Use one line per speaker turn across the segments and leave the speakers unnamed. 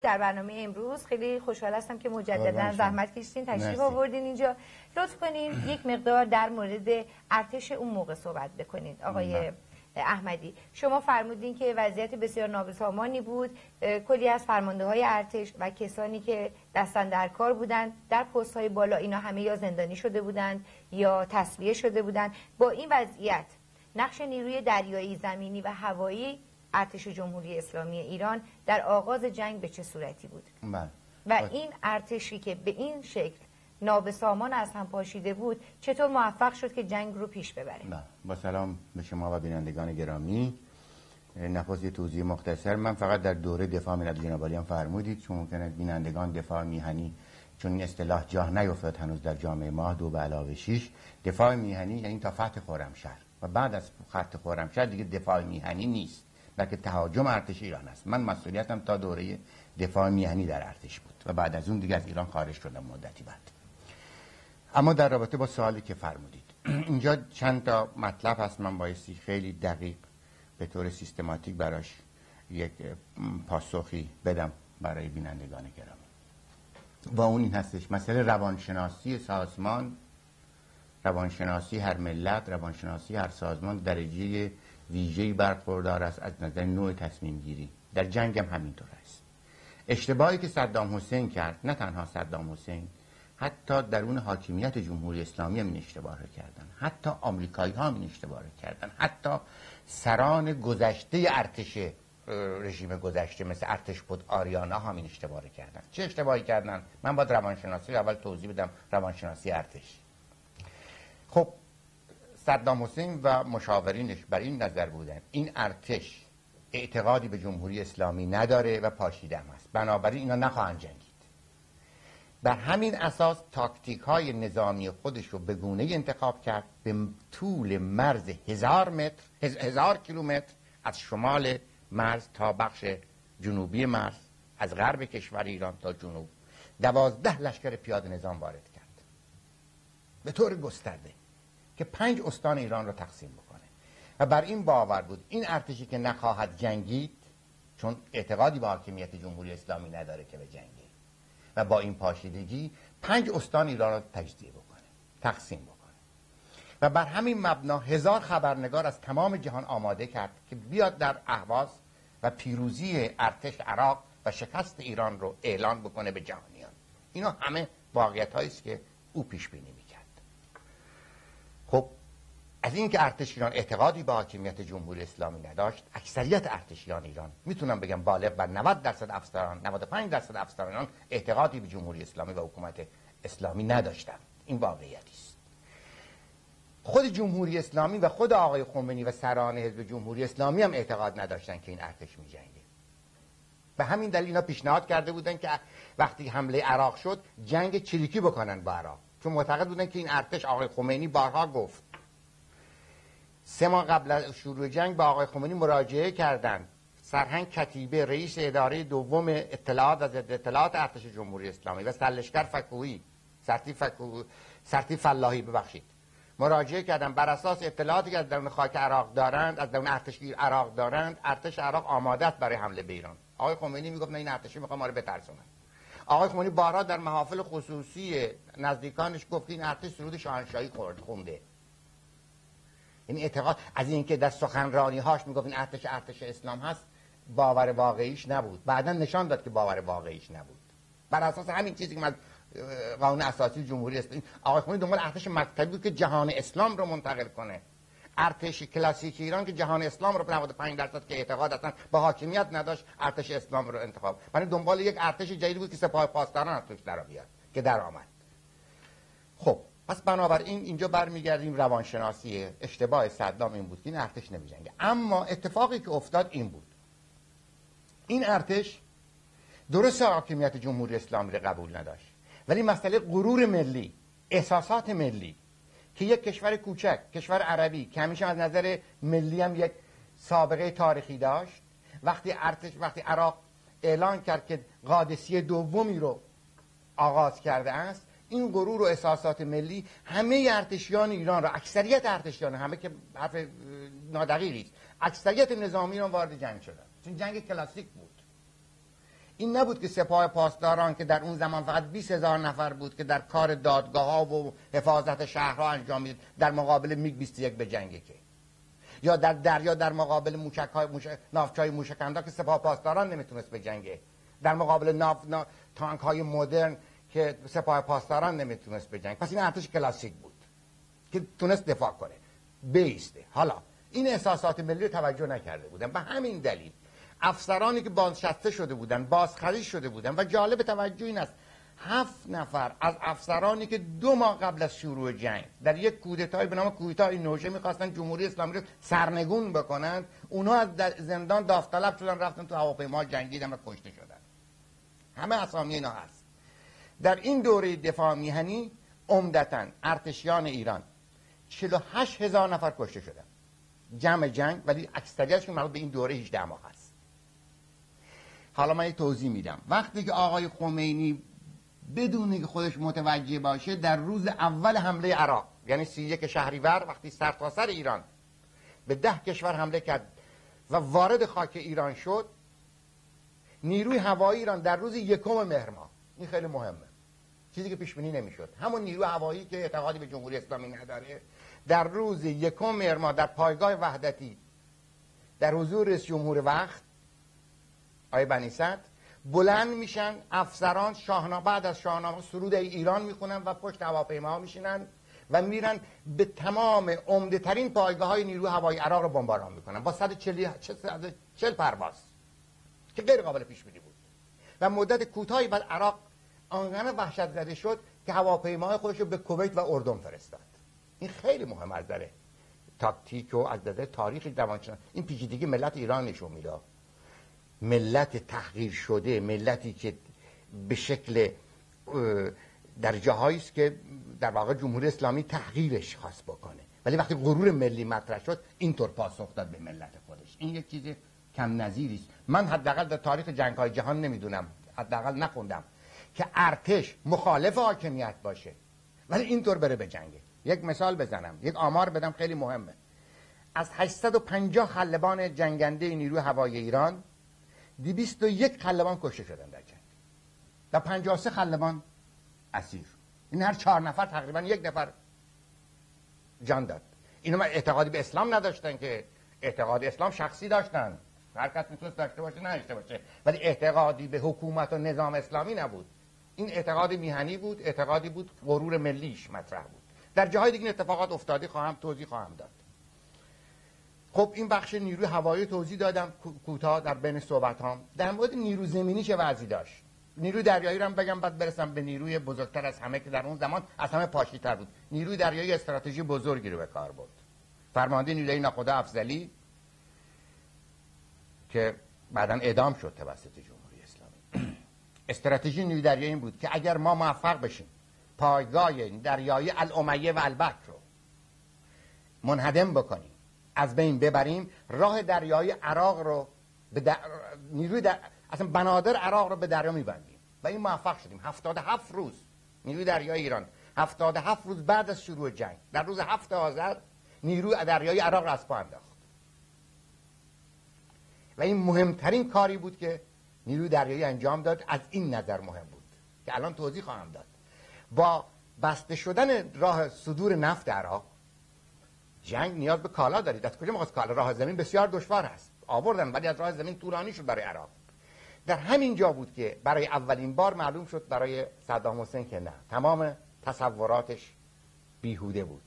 در برنامه امروز خیلی خوشحال هستم که مجددا زحمت کشیدین تشریف آوردین اینجا. لطف کنین یک مقدار در مورد ارتش اون موقع صحبت بکنید. آقای احمدی، شما فرمودین که وضعیت بسیار نابسامانی بود، کلی از فرمانده‌های ارتش و کسانی که دستن در کار بودند در پست‌های بالا اینا همه یا زندانی شده بودند یا تسلیه شده بودند. با این وضعیت نقش نیروی دریایی، زمینی و هوایی ارتش جمهوری اسلامی ایران در آغاز جنگ به چه صورتی بود؟ و این ارتشی که به این شکل نابسامان از هم پاشیده بود چطور موفق شد که جنگ رو پیش ببره؟
با سلام به شما و بینندگان گرامی. نخست یه توضیح مختصر، من فقط در دوره دفاع ملی جناب عالی هم فرمودید چون ممکنه بینندگان دفاع میهنی، چون این اصطلاح جاه نیفتاد هنوز در جامعه ما، 2+6 دفاع میهنی یعنی تا فتح خرمشهر و بعد از فتح خرمشهر دیگه دفاع میهنی نیست بلکه تهاجم ارتش ایران است. من مسئولیتم تا دوره دفاع میهنی در ارتش بود و بعد از اون دیگه از ایران خارج شدم مدتی بعد. اما در رابطه با سوالی که فرمودید، اینجا چند تا مطلب هست، من بایستی خیلی دقیق به طور سیستماتیک براش یک پاسخی بدم برای بینندگان گرامی. و اون این هستش مسئله روانشناسی سازمان، روانشناسی هر ملت، روانشناسی هر سازمان درجه ویژه‌ای برخوردار است از نظر نوع تصمیم گیری. در جنگ هم همینطور است. اشتباهی که صدام حسین کرد، نه تنها صدام حسین، حتی درون حاکمیت جمهوری اسلامی هم این اشتباه رو کردن، حتی آمریکایی ها هم این اشتباه رو کردن، حتی سران گذشته ارتش رژیم گذشته مثل ارتش بود آریانا هم این اشتباه رو کردن. چه اشتباهی کردن؟ من باید روانشناسی اول توضیح بدم. روانشناسی ارتش، خب صدام حسین و مشاورینش بر این نظر بودن این ارتش اعتقادی به جمهوری اسلامی نداره و پاشیده هم است، بنابراین اینا نخواهند جنگید. بر همین اساس تاکتیک های نظامی خودش رو به گونه انتخاب کرد به طول مرز 1000 کیلومتر از شمال مرز تا بخش جنوبی مرز، از غرب کشور ایران تا جنوب 12 لشکر پیاده نظام وارد کرد به طور گسترده که 5 استان ایران رو تقسیم بکنه و بر این باور بود این ارتشی که نخواهد جنگید چون اعتقادی به حاکمیت جمهوری اسلامی نداره که به جنگی و با این پاشیدگی 5 استان ایران رو تجزیه بکنه، تقسیم بکنه و بر همین مبنا 1000 خبرنگار از تمام جهان آماده کرد که بیاد در اهواز و پیروزی ارتش عراق و شکست ایران رو اعلان بکنه به جهانیان. اینا همه واقعیت‌هایی است که او پیش بینی می‌کرد. خب از این که ارتش ایران اعتقادی به حاکمیت جمهوری اسلامی نداشت، اکثریت ارتشیان ایران میتونم بگم بالغ بر 90% افسران، 95% افسران ایران اعتقادی به جمهوری اسلامی و حکومت اسلامی نداشتند. این واقعیتی است. خود جمهوری اسلامی و خود آقای خمینی و سران حزب جمهوری اسلامی هم اعتقاد نداشتن که این ارتش میجنگه. به همین دلیل اینا پیشنهاد کرده بودن که وقتی حمله عراق شد جنگ چریکی بکنن با عراق، چون معتقد بودن که این ارتش، آقای خمینی بارها گفت 3 ماه قبل از شروع جنگ با آقای خمینی مراجعه کردند. سرهنگ کتیبه، رئیس اداره دوم اطلاعات و ضد اطلاعات ارتش جمهوری اسلامی و سرلشکر فکوهی، سرتی فلاحی مراجعه کردند. بر اساس اطلاعاتی که از درون خاک عراق دارند، از درون ارتش عراق دارند، ارتش عراق آماده است برای حمله به ایران. آقای خمینی میگفت نه، این ارتشی میخواد ما رو بترسونه. آقای خمینی بارها در محافل خصوصی نزدیکانش گفت این ارتش سرود شاهنشاهی خونده. این اعتقاد از اینکه در سخنرانی هاش میگفت این ارتش اسلام هست باور واقعیش نبود. بعدا نشان داد که باور واقعیش نبود. بر اساس همین چیزی که من قانون اساسی جمهوری اسلامی، آقای خمینی دنبال ارتش مکتبی بود که جهان اسلام رو منتقل کنه. ارتش کلاسیک ایران که جهان اسلام رو 95% که اعتقاد اصلا با حاکمیت نداشت، ارتش اسلام رو انتخاب. برای دنبال یک ارتش جدید بود که سپاه پاسداران توش در بیاد که در آمد. خب پس بنابراین اینجا برمیگردیم روانشناسی اشتباه صدام این بود که این ارتش نمیجنگه. اما اتفاقی که افتاد این بود، این ارتش درست حاکمیت جمهوری اسلامی رو قبول نداشت، ولی مسئله غرور ملی، احساسات ملی که یک کشور کوچک، کشور عربی که همیشه از نظر ملی هم یک سابقه تاریخی داشت، وقتی عراق اعلان کرد که قادسیه دومی رو آغاز کرده است، این غرور و احساسات ملی همه ارتشیان ایران را، اکثریت ارتشیان، همه که حرف نادقیقی است، اکثریت نظامی را وارد جنگ شدن، چون جنگ کلاسیک بود. این نبود که سپاه پاسداران که در اون زمان فقط 20,000 نفر بود که در کار دادگاه ها و حفاظت شهرها انجام میداد در مقابل میگ 21 به جنگه، که یا در دریا در مقابل ناوچه‌های موشک‌انداز که سپاه پاسداران نمیتونست به جنگه، در مقابل تانک های مدرن که سپاه پاسداران نمیتونست به جنگ. پس این ارتش کلاسیک بود که تونست دفاع کنه، بیسته. حالا این احساسات ملی رو توجه نکرده بودن. به همین دلیل افسرانی که بازنشسته شده بودن، بازخرید شده بودن، و جالب توجه این است 7 نفر از افسرانی که 2 ماه قبل از شروع جنگ در یک کودتای به نام کودتای نوشه میخواستن جمهوری اسلامی رو سرنگون بکنند، اونها از زندان داوطلب شدن، رفتن تو هواپیما جنگیدن و کشته شدن. همه اسامی اینا هست. در این دوره دفاع میهنی عمدتاً ارتشیان ایران 48,000 نفر کشته شدن جمع جنگ، ولی اکثریتشون مربوط به این دوره 18 ماه هست. حالا من یک توضیح میدم. وقتی که آقای خمینی بدون که خودش متوجه باشه در روز اول حمله عراق، یعنی 31 شهریور، وقتی سرتاسر ایران به 10 کشور حمله کرد و وارد خاک ایران شد، نیروی هوایی ایران در روز 1 مهر ماه، این خیلی مهمه، چیزی که پیش بینی نمیشد، همون نیروی هوایی که اعتقادی به جمهوری اسلامی نداره، در روز 1 مهر ماه در پایگاه وحدتی در حضور رئیس جمهور وقت آقای بنی صدر بلند میشن، افسران شاهنامه بعد از شاهنامه سرود ایران میخونن و پشت هواپیما میشینن و میرن به تمام عمده ترین پایگاه های نیروی هوایی عراق رو بمباران میکنن با 140 پرواز که غیر قابل پیش بینی بود. و مدت کوتاهی بعد عراق آنقدر وحشت زده شد که هواپیماهای خودش رو به کویت و اردن فرستاد. این خیلی مهم از نظر تاکتیک و از نظر تاریخ روانشناسی. این پیچیدگی ملت ایران نشون میده. ملت تحقیر شده، ملتی که به شکل در جاهایی است که در واقع جمهوری اسلامی تحقیرش خواست بکنه، ولی وقتی غرور ملی مطرح شد اینطور پاسخ داد به ملت خودش. این یک چیز کم نظیری است. من حداقل در تاریخ جنگ‌های جهان نمیدونم، حداقل نخوندم که ارتش مخالف حاکمیت باشه ولی اینطور بره به جنگه. یک مثال بزنم، یک آمار بدم خیلی مهمه. از 850 خلبان جنگنده نیروی هوایی ایران 201 خلبان کشته شدن در جنگ و 53 خلبان اسیر. این هر 4 نفر تقریبا 1 نفر جان داد. اینا اعتقادی به اسلام نداشتن، که اعتقاد اسلام شخصی داشتن، هر کس میتونست داشته باشه نه داشته باشه، ولی اعتقادی به حکومت و نظام اسلامی نبود. این اعتقاد میهنی بود، اعتقادی بود غرور ملیش مطرح بود. در جاهای دیگه اتفاقات افتاده، توضیح خواهم داد. خب این بخش نیروی هوایی توضیح دادم کوتاه در بین صحبتام. در مورد نیرو زمینی چه وضعی داشت؟ نیروی دریایی رو هم بگم بعد برسم به نیروی بزرگتر از همه که در اون زمان از همه پاشی‌تر بود. نیروی دریایی استراتژی بزرگی رو به کار برد. فرمانده نیروی ناخدا افضلی که بعداً اعدام شد توسط جمهوری اسلامی. استراتژی نیروی دریایی این بود که اگر ما موفق بشیم پایگاه دریایی الامیه و البکر رو منهدم بکنیم، از بین ببریم، راه دریایی عراق رو اصلا بنادر عراق رو به دریا میبندیم و این موفق شدیم. 77 روز نیروی دریایی ایران 77 روز بعد از شروع جنگ در روز 7 آذر نیروی دریایی عراق را از پا انداخت و این مهمترین کاری بود که نیروی دریایی انجام داد. از این نظر مهم بود که الان توضیح خواهم داد. با بسته شدن راه صدور نفت عراق، جنگ نیاز به کالا دارید. از کجا می‌خواست کالا؟ راه زمین بسیار دشوار است، آوردن ولی از راه زمین طولانی شد برای عراق. در همین جا بود که برای اولین بار معلوم شد برای صدام حسین که نه، تمام تصوراتش بیهوده بود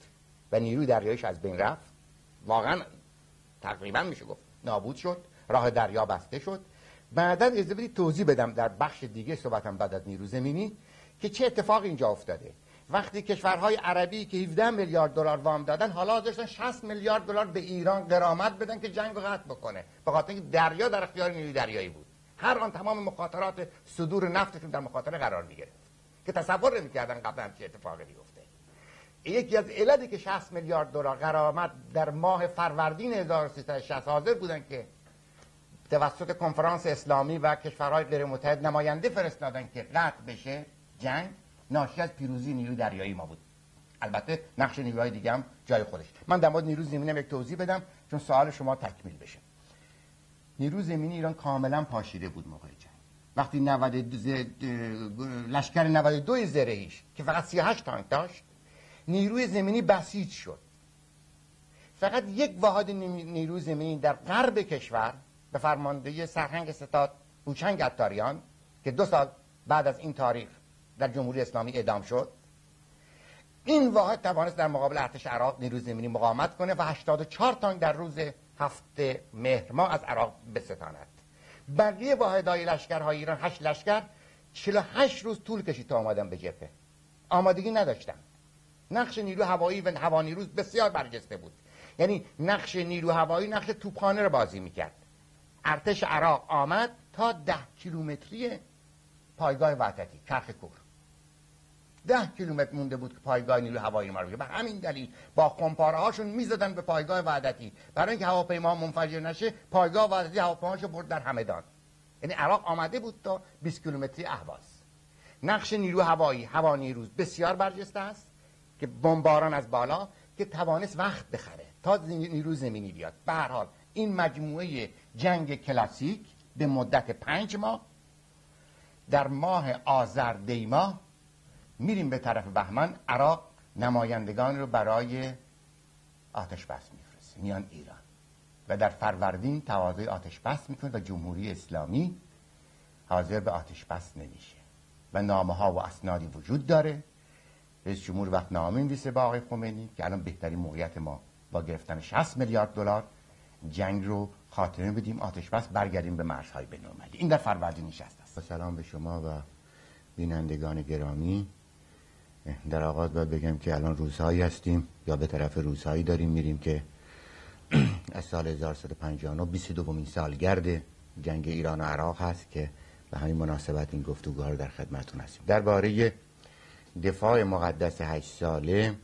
و نیروی دریاییش از بین رفت. واقعا تقریبا میشه گفت نابود شد، راه دریا بسته شد. بعداً اجازه بدید توضیح بدم در بخش دیگه صحبتم بعد از نیرو زمینی که چه اتفاقی اینجا افتاده. وقتی کشورهای عربی که 17 میلیارد دلار وام دادن حالا داشتن 60 میلیارد دلار به ایران غرامت بدن که جنگ رو قطع بکنه، به خاطر اینکه دریا در اختیار نیروی دریایی بود. هر آن تمام مخاطرات صدور نفتشون در مخاطره قرار می‌گرفت که تصور نمی‌کردن قبلا چه اتفاقی بیفته. یکی از علتی که 60 میلیارد دلار غرامت در ماه فروردین 1360 حاضر بودن که توسط کنفرانس اسلامی و کشورهای غیر متحد نماینده فرستادن که قطع بشه جنگ، ناشی از پیروزی نیروی دریایی ما بود. البته نقش نیروهای دیگه هم جای خودش. من در مورد نیروی زمینی یک توضیح بدم چون سوال شما تکمیل بشه. نیروی زمینی ایران کاملا پاشیده بود موقع جنگ. وقتی لشکر 92 زرهیش که فقط 38 تانک داشت نیروی زمینی بسیج شد، فقط یک واحد نیروی زمینی در غرب کشور به فرماندهی سرهنگ ستاد بوچنگ عطاریان که 2 سال بعد از این تاریخ در جمهوری اسلامی اعدام شد، این واحد توانست در مقابل ارتش عراق نیروی زمینی مقاومت کنه و 84 تانک در روز 7 مهر ماه از عراق بستاند. بقیه واحدهای لشکرهای ایران 8 لشکر 48 روز طول کشید تا آمدن به جبهه. آمادگی نداشتن. نقش نیرو هوایی و هوانیروز بسیار برجسته بود. یعنی نقش نیرو هوایی نقش توپخانه رو بازی میکرد. ارتش عراق آمد تا 10 کیلومتری پایگاه وحدتی کرخکور. 10 کیلومتر مونده بود که پایگاه نیرو هوایی ما رو بگیره. به همین دلیل با خمپاره هاشون میزدن به پایگاه وحدتی برای اینکه هواپیما منفجر نشه. پایگاه وحدتی هواپیماشو برد در همدان. یعنی عراق آمده بود تا 20 کیلومتری اهواز. نقش نیرو هوایی هوانیروز بسیار برجسته است که بمباران از بالا که توانست وقت بخره تا نیرو زمینی بیاد. به هر حال این مجموعه جنگ کلاسیک به مدت 5 ماه در ماه آذر دی ماه میریم به طرف بهمن. عراق نمایندگان رو برای آتش بس میفرسته میان ایران و در فروردین تقاضای آتش بس میکنه و جمهوری اسلامی حاضر به آتش بس نمیشه و نامه ها و اسنادی وجود داره. رئیس جمهور وقت نامه می‌نویسه با آقای خمینی که الان بهترین موقعیت ما با گرفتن 60 میلیارد دلار جنگ رو خاتمه بدیم، آتش بس، برگردیم به مرزهای بین‌المللی. این در فروردین نشست است. سلام به شما و بینندگان گرامی. در آغاز باید بگم که الان روزهایی هستیم یا به طرف روزهایی داریم میریم که از سال 1159 22مین سالگرد جنگ ایران و عراق هست که به همین مناسبت این گفتگوها رو در خدمتتون هستیم. درباره دفاع مقدس 8 ساله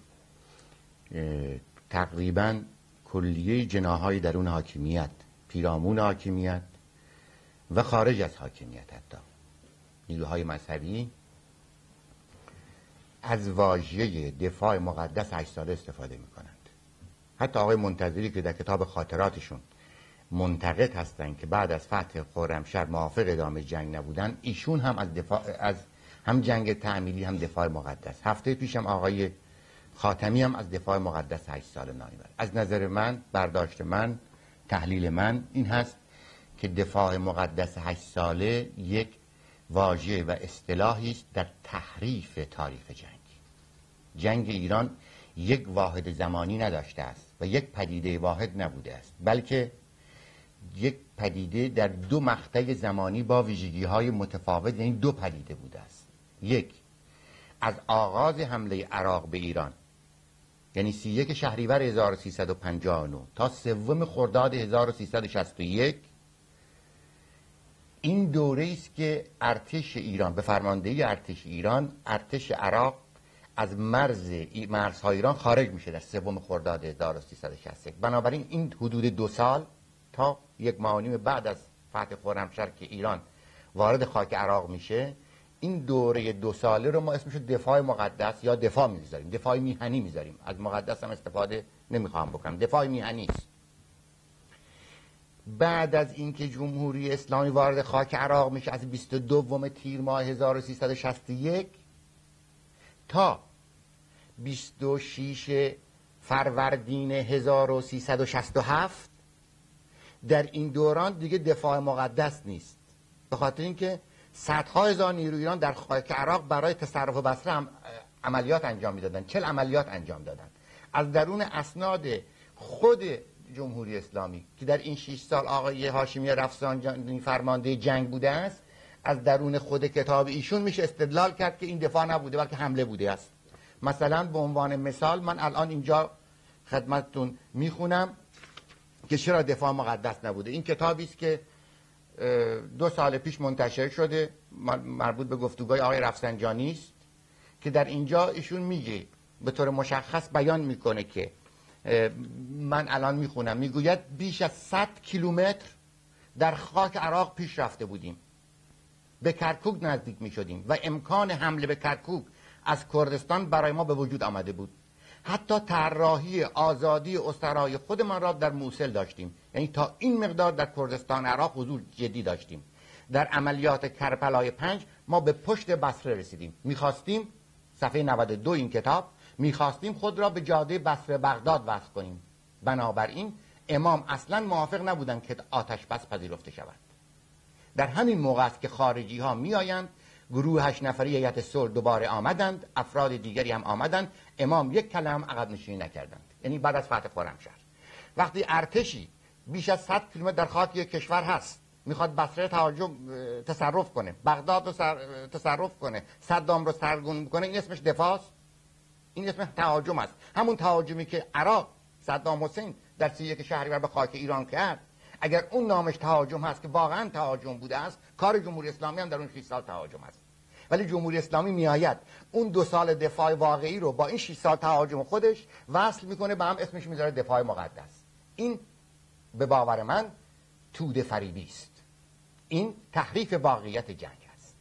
تقریبا کلیه جناح‌های درون حاکمیت، پیرامون حاکمیت و خارج از حاکمیت، حتی نیروهای مذهبی از واژه دفاع مقدس 8 ساله استفاده می‌کنند. حتی آقای منتظری که در کتاب خاطراتشون منتقد هستند که بعد از فتح خرمشهر موافق ادامه جنگ نبودن، ایشون هم از دفاع از هم جنگ تعمیلی هم دفاع مقدس. هفته پیشم آقای خاتمی هم از دفاع مقدس 8 سال نامی برد. از نظر من، برداشت من، تحلیل من این هست که دفاع مقدس 8 ساله یک واژه و اصطلاحی است در تحریف تاریخ جنگ. جنگ ایران یک واحد زمانی نداشته است و یک پدیده واحد نبوده است، بلکه یک پدیده در 2 مقطع زمانی با ویژگی‌های متفاوت، یعنی 2 پدیده بوده است. یک، از آغاز حمله عراق به ایران، یعنی 31 شهریور 1359 تا 3 خرداد 1361، این دوره است که ارتش ایران به فرماندهی ارتش ایران، ارتش عراق از مرزهای ایران خارج میشه در 3 خرداد 1361. بنابراین این حدود 2 سال تا 1 ماه و نیم بعد از فتح خرمشهر که ایران وارد خاک عراق میشه، این دوره 2 ساله رو ما اسمشو دفاع مقدس یا دفاع میذاریم، دفاع میهنی میذاریم. از مقدس هم استفاده نمیخوام بکنم، دفاع میهنی است. بعد از اینکه جمهوری اسلامی وارد خاک عراق میشه از 22 تیر ماه 1361 تا 26 فروردین 1367، در این دوران دیگه دفاع مقدس نیست، به خاطر اینکه صدها هزار نیروی ایران در خاک عراق برای تصرف بصره هم عملیات انجام میدادن. 40 عملیات انجام دادن از درون اسناد خود جمهوری اسلامی که در این 6 سال آقای هاشمی رفسنجانی فرمانده جنگ بوده است. از درون خود کتاب ایشون میشه استدلال کرد که این دفاع نبوده بلکه حمله بوده است. مثلا به عنوان مثال من الان اینجا خدمتتون میخونم که چرا دفاع مقدس نبوده. این کتابی است که 2 سال پیش منتشر شده، مربوط به گفتگوهای آقای رفسنجانی است که در اینجا ایشون میگه، به طور مشخص بیان میکنه که من الان میخونم، میگوید بیش از 100 کیلومتر در خاک عراق پیش رفته بودیم، به کرکوک نزدیک میشدیم و امکان حمله به کرکوک از کردستان برای ما به وجود آمده بود. حتی طراحی آزادی اسرای خودمان را در موصل داشتیم، یعنی تا این مقدار در کردستان عراق حضور جدی داشتیم. در عملیات کربلای 5 ما به پشت بصره رسیدیم. میخواستیم صفحه 92 این کتاب، میخواستیم خود را به جاده بصره بغداد وصل کنیم. بنابراین امام اصلا موافق نبودند که آتش بس پذیرفته شود. در همین موقع است که خارجی ها می آیند، گروه 8 نفری هیئت صلح دوباره آمدند، افراد دیگری هم آمدند، امام یک کلمه عقب نشینی نکردند. یعنی بعد از فتح خرمشهر وقتی ارتشی بیش از 100 کیلومتر در خاک یک کشور هست میخواد بصره تصرف کنه، بغداد رو تصرف کنه، صدام رو سرنگون بکنه، این اسمش دفاع است؟ این اسمش تهاجم است. همون تهاجمی که عراق صدام حسین در 31 شهریور به خاک ایران کرد، اگر اون نامش تهاجم هست که واقعا تهاجم بوده است، کار جمهوری اسلامی هم در اون 6 سال تهاجم است. ولی جمهوری اسلامی میآید اون 2 سال دفاع واقعی رو با این 6 سال تهاجم خودش وصل میکنه، به هم اسمش میذاره دفاع مقدس. این به باور من توده فریبی است. این تحریف واقعیت جنگ است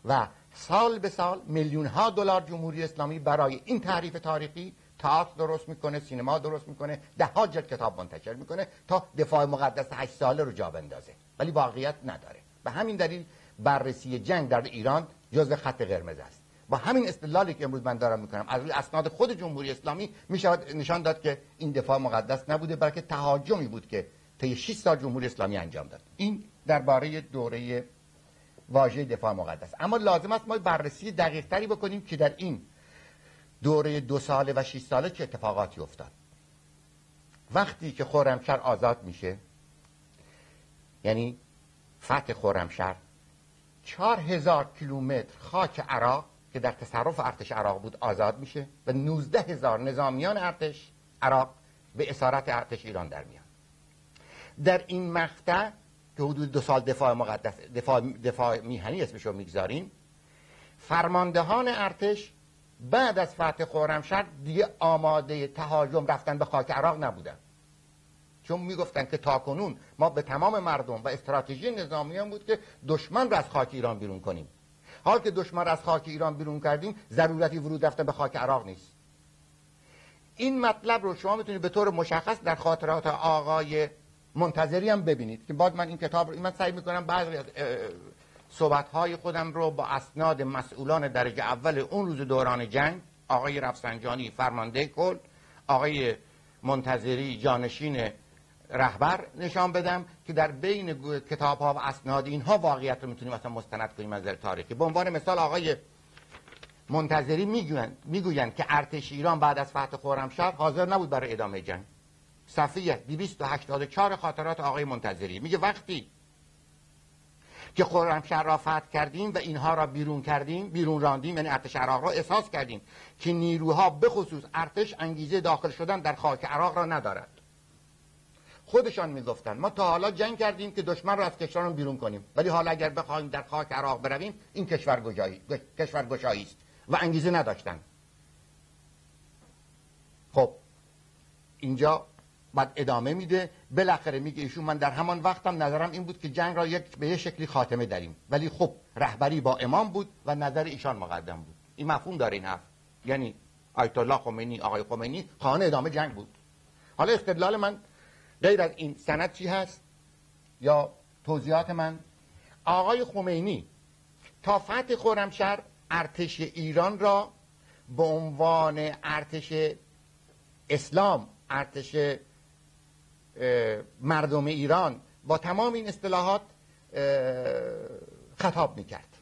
و سال به سال میلیون ها دلار جمهوری اسلامی برای این تحریف تاریخی تئاتر درست میکنه، سینما درست میکنه، 10 جلد کتاب منتشر میکنه تا دفاع مقدس 8 ساله رو جا بندازه، ولی واقعیت نداره. به همین دلیل بررسی جنگ در ایران جزو خط قرمز است. با همین استدلالی که امروز من دارم میکنم از روی اسناد خود جمهوری اسلامی میشود نشان داد که این دفاع مقدس نبوده، بلکه تهاجمی بود که طی 6 سال جمهوری اسلامی انجام داد. این درباره دوره واژه دفاع مقدس. اما لازم است ما بررسی دقیق تری بکنیم که در این دوره 2 ساله و 6 ساله چه اتفاقاتی افتاد. وقتی که خرمشهر آزاد میشه، یعنی فتح خرمشهر، 4000 کیلومتر خاک عراق که در تصرف ارتش عراق بود آزاد میشه و 19000 نظامیان ارتش عراق به اسارت ارتش ایران در میان. در این مقطع که حدود 2 سال دفاع مقدس، دفاع میهنی اسمشو میگذاریم، فرماندهان ارتش بعد از فتح خرمشهر دیگه آماده تهاجم رفتن به خاک عراق نبودن، چون میگفتن که تاکنون ما به تمام مردم و استراتژی نظامیان بود که دشمن را از خاک ایران بیرون کنیم. حال که دشمن را از خاک ایران بیرون کردیم، ضرورتی ورود رفتن به خاک عراق نیست. این مطلب رو شما میتونید به طور مشخص در خاطرات آقای منتظری هم ببینید که بعد من این کتاب رو من سعی میکنم بعضی از صحبت‌های خودم رو با اسناد مسئولان درجه اول اون روز دوران جنگ، آقای رفسنجانی فرمانده کل، آقای منتظری جانشین رهبر نشان بدم که در بین کتاب‌ها و اسناد اینها واقعیت رو میتونیم مثلا مستند کنیم از نظر تاریخی. به عنوان مثال آقای منتظری میگویند که ارتش ایران بعد از فتح خرمشهر حاضر نبود برای ادامه جنگ. صفحه 284 خاطرات آقای منتظری میگه وقتی که خرمشهر را فتح کردیم و اینها را بیرون راندیم، یعنی ارتش عراق را، احساس کردیم که نیروها به خصوص ارتش انگیزه داخل شدن در خاک عراق را ندارد. خودشان میگفتن ما تا حالا جنگ کردیم که دشمن را از کشورمون بیرون کنیم، ولی حالا اگر بخوایم در خاک عراق برویم این کشورگشایی است و انگیزه نداشتن. خب اینجا بعد ادامه میده، بالاخره میگه ایشون من در همان وقتم نظرم این بود که جنگ را به یک شکلی خاتمه دهیم، ولی خب رهبری با امام بود و نظر ایشان مقدم بود. این مفهوم داره این حرف، یعنی آیت الله خمینی، آقای خمینی خواهان ادامه جنگ بود. حالا استدلال من غیر از این سند چی هست یا توضیحات من؟ آقای خمینی تا فتح خرمشهر ارتش ایران را به عنوان ارتش اسلام، ارتش مردم ایران، با تمام این اصطلاحات خطاب میکرد.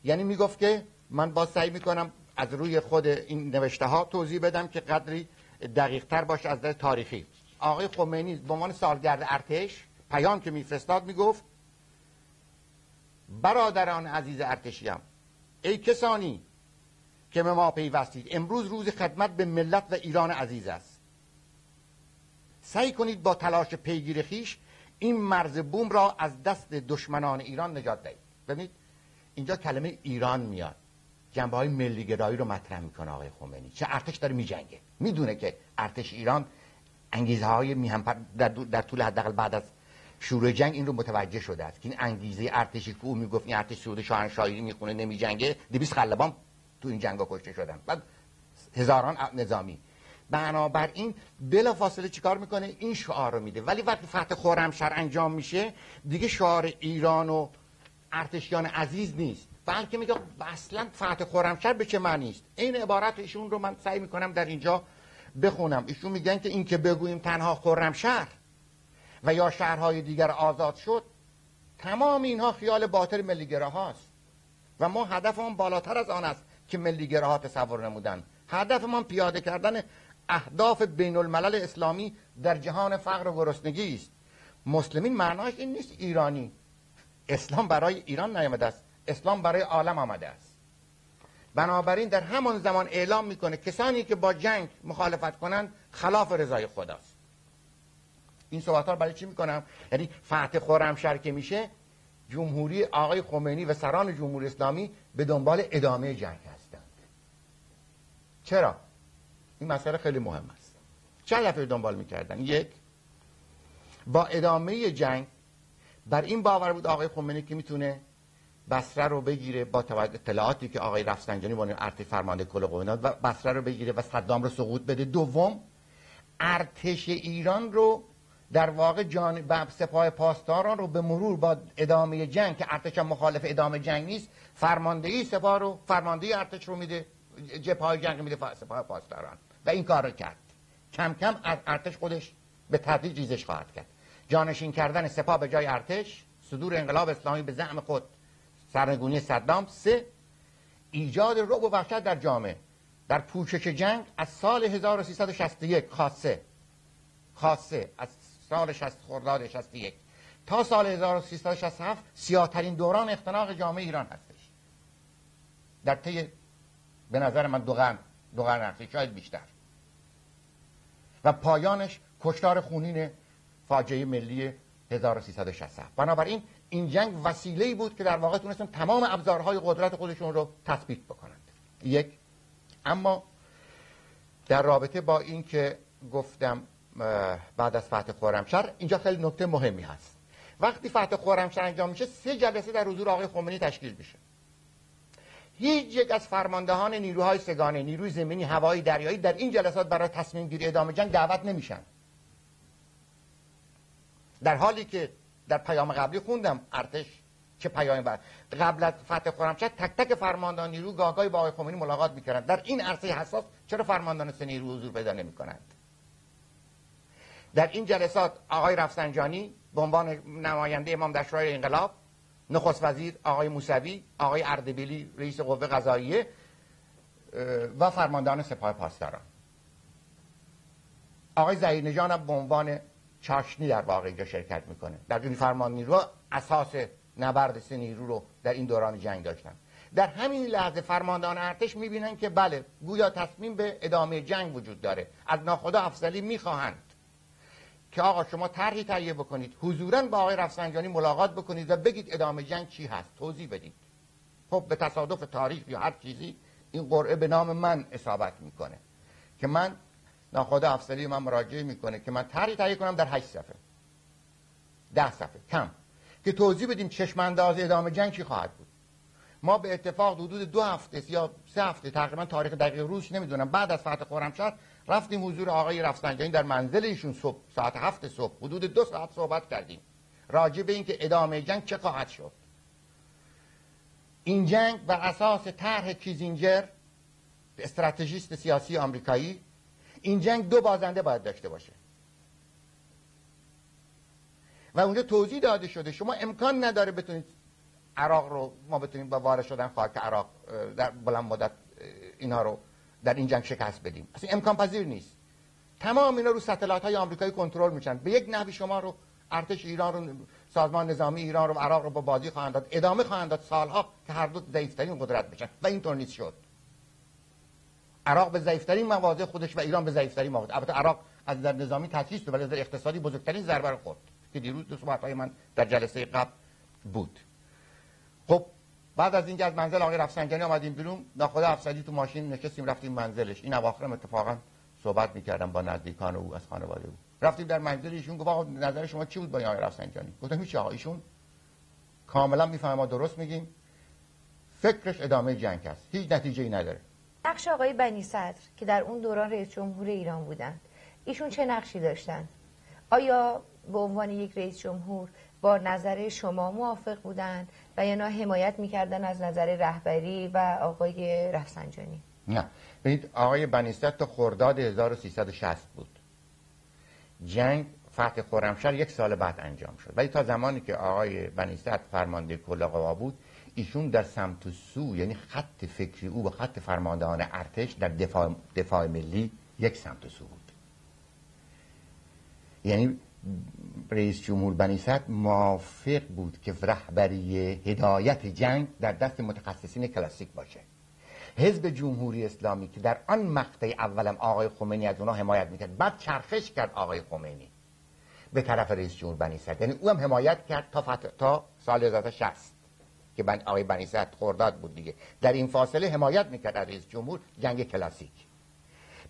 یعنی میگفت که من باز سعی میکنم از روی خود این نوشته ها توضیح بدم که قدری دقیق تر باشه از نظر تاریخی. آقای خمینی به عنوان سالگرد ارتش پیام که میفرستاد میگفت برادران عزیز ارتشیم، ای کسانی که به ما پیوستید، امروز روز خدمت به ملت و ایران عزیز است. سعی کنید با تلاش پیگیر خیش این مرز بوم را از دست دشمنان ایران نجات دهید. ببینید اینجا کلمه ایران میاد، جنبه‌های ملی گرایی رو مطرح میکنه آقای خمینی. چه ارتش داره میجنگه، میدونه که ارتش ایران انگیزه‌های در طول حداقل بعد از شروع جنگ این رو متوجه شده است که این انگیزه ارتشی که او میگفت این ارتش سرود شاهنشاهی میخونه نمیجنگه، 200 خلبان تو این جنگا کشته شدن، بعد هزاران نظامی. بنابراین بلافاصله چیکار میکنه؟ این شعار رو میده. ولی وقتی فتح خرمشهر انجام میشه دیگه شعار ایران و ارتشیان عزیز نیست، بلکه میگه اصلا فتح خرمشهر به چه معنی است. این عبارت ایشون رو من سعی میکنم در اینجا بخونم. ایشون میگن که این که بگوییم تنها خرمشهر و یا شهرهای دیگر آزاد شد، تمام اینها خیال باطل ملیگراهاست و ما هدفمون بالاتر از آن است که ملیگراها تصور نمودن. هدفمان پیاده کردن اهداف بین الملل اسلامی در جهان فقر و گرسنگی است. مسلمین معناش این نیست ایرانی. اسلام برای ایران نیامده است، اسلام برای عالم آمده است. بنابراین در همان زمان اعلام میکنه کسانی که با جنگ مخالفت کنند خلاف رضای خداست. این صحبت‌ها رو برای چی میکنم؟ یعنی فتح خرمشهر که میشه، جمهوری آقای خمینی و سران جمهوری اسلامی به دنبال ادامه جنگ هستند. چرا؟ این مسئله خیلی مهم است. چه هدفی دنبال میکردن؟ یک، با ادامه جنگ بر این باور بود آقای خمینی که میتونه بصره رو بگیره با اطلاعاتی که آقای رفسنجانی با ارتش فرمانده کل قوات داد و بصره رو بگیره و صدام رو سقوط بده. دوم، ارتش ایران رو در واقع سپاه پاسداران رو به مرور با ادامه جنگ که ارتش مخالف ادامه جنگ نیست، فرماندهی سپاه رو، فرماندهی ارتش رو میده، جبهه‌های جنگ میده سپاه پاسداران و این کار رو کرد. کم کم از ارتش خودش به تدریج ریزش خواهد کرد. جانشین کردن سپاه به جای ارتش، صدور انقلاب اسلامی به زعم خود، سرنگونی صدام. سه، ایجاد رعب و وحشت در جامعه. در پوشش جنگ از سال 1361 خاصه از سال 60 خرداد 61 تا سال 1367 سیاه‌ترین دوران اختناق جامعه ایران هستش. در طی به نظر من دو قرن اخیر، شاید بیشتر. و پایانش کشتار خونین فاجعه ملی 1367. بنابراین این جنگ وسیله‌ای بود که در واقع تونستن تمام ابزارهای قدرت خودشون رو تثبیت بکنند. یک، اما در رابطه با این که گفتم بعد از فتح خرمشهر، اینجا خیلی نکته مهمی هست. وقتی فتح خرمشهر انجام میشه 3 جلسه در حضور آقای خمینی تشکیل میشه. هیچ یک از فرماندهان نیروهای سگانه، نیروی زمینی، هوایی، دریایی در این جلسات برای تصمیم گیری ادامه جنگ دعوت نمیشن. در حالی که در پیام قبلی خوندم ارتش چه پیامی قبل از فتح خرمشهر تک تک فرماندهان نیرو گاهگاهی با آقای خمینی ملاقات میکردند. در این عرصه حساس چرا فرماندهان سه نیرو حضور پیدا نمیکنند؟ در این جلسات آقای رفسنجانی به عنوان نماینده امام در شورای انقلاب، نخست وزیر آقای موسوی، آقای اردبیلی رئیس قوه قضاییه و فرماندهان سپاه پاسداران، آقای ظهیرنژاد هم به عنوان چاشنی در واقع اینجا شرکت میکنه. در این فرمان نیرو اساس نبرد سه نیرو رو در این دوران جنگ داشتن. در همین لحظه فرماندهان ارتش میبینن که بله، گویا تصمیم به ادامه جنگ وجود داره. از ناخدا افضلی میخواهند که آقا شما طرحی تهیه بکنید، حضوراً با آقای رفسنجانی ملاقات بکنید و بگید ادامه جنگ چی هست، توضیح بدید. خب به تصادف تاریخ یا هر چیزی این قرعه به نام من اصابت میکنه که من ناخدا افضلی من مراجعه میکنه که من طرحی تهیه کنم در 8 صفحه 10 صفحه کم که توضیح بدیم چشم انداز ادامه جنگ چی خواهد بود. ما به اتفاق حدود 2 هفته یا 3 هفته، تقریبا تاریخ دقیق روز نمیدونم، بعد از فتح خرمشهر رفتیم حضور آقای رفسنجانی در منزل ایشون صبح ساعت 7 صبح حدود 2 ساعت صحبت کردیم راجع به اینکه ادامه جنگ چه خواهد شد. این جنگ بر اساس طرح کیزینجر، استراتژیست سیاسی آمریکایی، این جنگ 2 بازنده باید داشته باشه و اونجا توضیح داده شده شما امکان نداره بتونید عراق رو، ما بتونیم با وارد شدن خاک عراق در بلند مدت اینها رو در این جنگ شکست بدیم. اصلا امکان پذیر نیست. تمام اینا رو ستلایت های آمریکایی کنترل میشن. به یک نحوی شما رو، ارتش ایران رو، سازمان نظامی ایران رو و عراق رو با بازی خواهند داد، ادامه خواهند داد سالها که هر دو ضعیف‌ترین قدرت بشن و اینطور نیست شد. عراق به ضعیف‌ترین مواضع خودش و ایران به ضعیف‌ترین مواضع. البته عراق از نظر نظامی تضعیف شد ولی از نظر اقتصادی بزرگترین ضربه رو خورد که دیروز دو صحبت‌های من در جلسه قبل بود. خب بعد از اینکه از منزل آقای رفسنجانی آمدیم بیرون، ناخدا افسری تو ماشین نشستیم رفتیم منزلش. این اواخرم اتفاقا صحبت می‌کردم با نزدیکان او از خانواده او. رفتیم در منزل ایشون، گفت آقا نظر شما چی بود با آقای رفسنجانی؟ گفتم هیچ آقا، ایشون کاملا میفهمه ما درست میگیم، فکرش ادامه جنگ است، هیچ نتیجه‌ای نداره.
نقش آقای بنی صدر که در اون دوران رئیس جمهور ایران بودند، ایشون چه نقشی داشتند؟ آیا به عنوان یک رئیس جمهور با نظر شما موافق بودند و یا نه حمایت میکردن از نظر رهبری و آقای رفسنجانی؟
نه، ببینید آقای بنی صدر تا خرداد 1360 بود. جنگ فتح خرمشهر 1 سال بعد انجام شد، ولی تا زمانی که آقای بنی صدر فرمانده کل قوا بود، ایشون در سمت و سو، یعنی خط فکری او و خط فرماندهان ارتش در دفاع ملی یک سمت و سو بود. یعنی رئیس جمهور بنی صدر موافق بود که رهبری هدایت جنگ در دست متخصصین کلاسیک باشه. حزب جمهوری اسلامی که در آن مقطع اولم آقای خمینی از اونها حمایت میکرد، بعد چرخش کرد آقای خمینی به طرف رئیس جمهور بنی صدر، یعنی او هم حمایت کرد تا سال 1960 که آقای بنی صدر خرداد بود دیگه. در این فاصله حمایت میکرد از رئیس جمهور جنگ کلاسیک.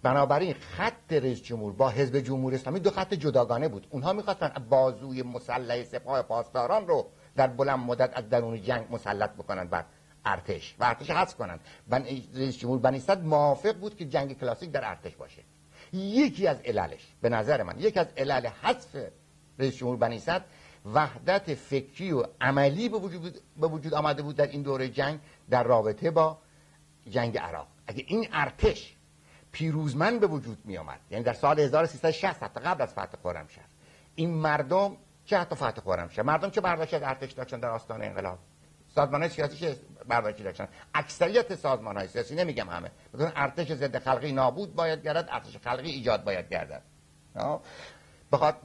بنابراین خط رئیس جمهور با حزب جمهوری اسلامی 2 خط جداگانه بود. اونها میخواستن بازوی مسلح سپاه پاسداران رو در بلند مدت از درون جنگ مسلط بکنن بر ارتش و ارتش حذف کنن. رئیس جمهور بنی صدر موافق بود که جنگ کلاسیک در ارتش باشه. یکی از عللش، به نظر من یکی از علل حذف رئیس جمهور بنی صدر وحدت فکری و عملی به وجود آمده بود در این دوره جنگ در رابطه با جنگ عراق. اگه این ارتش پیروزمند به وجود می آمد، یعنی در سال 1360 حتی قبل از فتح خرمشهر، این مردم چه حتی فتح خرمشهر، مردم چه برداشت از ارتش داشتن در آستانه انقلاب؟ سازمان‌های سیاسی چه برداشتی داشتن؟ اکثریت سازمان‌های سیاسی، نمیگم همه، مثلا ارتش ضد خلقی نابود باید گردد، ارتش خلقی ایجاد باید گردد.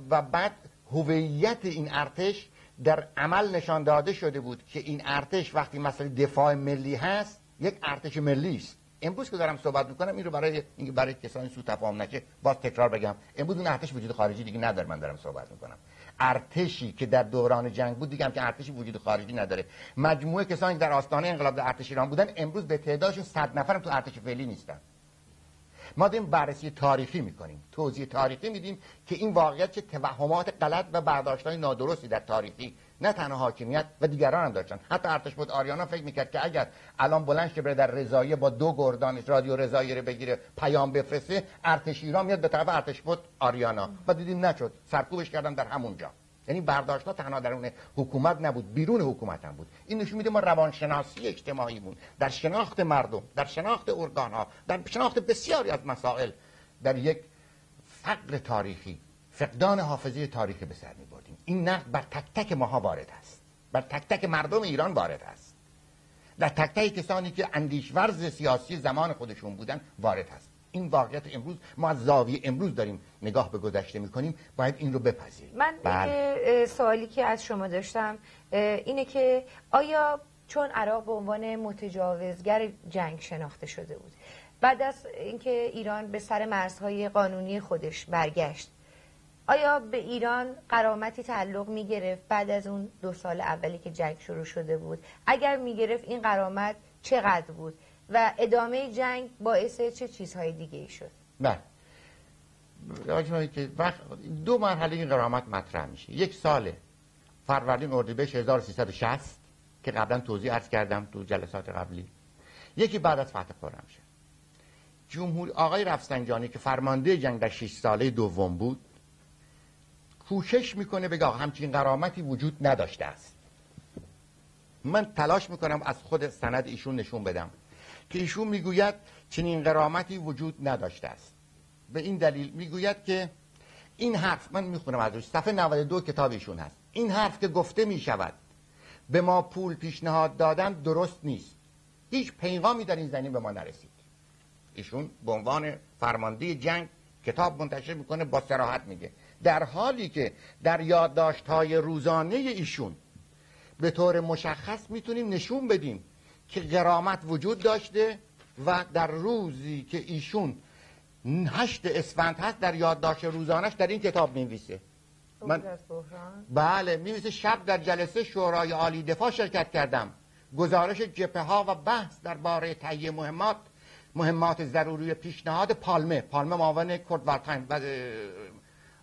و بعد هویت این ارتش در عمل نشان داده شده بود که این ارتش وقتی مثلا دفاع ملی هست، یک ارتش ملی است. امروز که دارم صحبت میکنم این رو برای کسانی سوء تفاهم نشه باز تکرار بگم، امروز اون ارتش وجود خارجی دیگه نداره. من دارم صحبت میکنم ارتشی که در دوران جنگ بود دیگه هم که ارتشی وجود خارجی نداره. مجموعه کسانی در آستانه انقلاب در ارتش ایران بودن امروز به تعدادشون 100 نفرم تو ارتش فعلی نیستن. ما داریم بررسی تاریخی میکنیم، توضیح تاریخی میدیم که این واقعیت چه توهمات غلط و برداشت‌های نادرستی در تاریخی نه تنها حاکمیت و دیگران هم داشتن. حتی ارتشبد آریانا فکر میکرد که اگر الان بلند شه بره در رضاییه با 2 گردان رادیو رضاییه رو بگیره پیام بفرسته، ارتش ایران میاد به طرف ارتشبد آریانا. و دیدیم نشد، سرکوبش کردن در همونجا. یعنی برداشت‌ها تنها درون حکومت نبود، بیرون حکومت هم بود. این نشون میده ما روانشناسی اجتماعی بود در شناخت مردم، در شناخت ارگان‌ها، در شناخت بسیاری از مسائل در یک فقر تاریخی، فقدان حافظه تاریخی به سر می‌بردیم. این نقد بر تک تک ماها وارد است، بر تک تک مردم ایران وارد است، در تک تک کسانی که اندیشورز سیاسی زمان خودشون بودن وارد است. این واقعیت امروز ما از زاویه امروز داریم نگاه به گذشته میکنیم، باید این رو بپذیریم.
من سوالی که از شما داشتم اینه که آیا چون عراق به عنوان متجاوزگر جنگ شناخته شده بود، بعد از اینکه ایران به سر مرزهای قانونی خودش برگشت، آیا به ایران غرامتی تعلق میگرفت بعد از اون 2 سال اولی که جنگ شروع شده بود؟ اگر میگرفت این غرامت چقدر بود و ادامه جنگ باعث چه چیزهای دیگه ای شد؟
بله، که 2 مرحله این غرامت مطرح میشه. 1 سال فروردین اردیبهشت 1360 که قبلا توضیح عرض کردم تو جلسات قبلی، یکی بعد از فتح خرمشهر. جمهور آقای رفسنجانی که فرمانده جنگ در 6 ساله دوم بود کوشش میکنه بگه همچین غرامتی وجود نداشته است. من تلاش میکنم از خود سند ایشون نشون بدم که ایشون میگوید چنین غرامتی وجود نداشته است. به این دلیل میگوید که این حرف، من میخونم از روش، صفحه 92 کتاب ایشون هست، این حرف که گفته میشود به ما پول پیشنهاد دادن درست نیست. هیچ پیغامی در این زمینه به ما نرسید. ایشون به عنوان فرمانده جنگ کتاب منتشر میکنه، با صراحت میگه، در حالی که در یادداشت‌های روزانه ایشون به طور مشخص میتونیم نشون بدیم که غرامت وجود داشته و در روزی که ایشون 8 اسفند هست در یادداشت روزانش در این کتاب می‌نویسه. بله می‌نویسه شب در جلسه شورای عالی دفاع شرکت کردم. گزارش جبهه‌ها و بحث درباره تهیه مهمات ضروری پیشنهاد پالمه معاون کورت وارتایم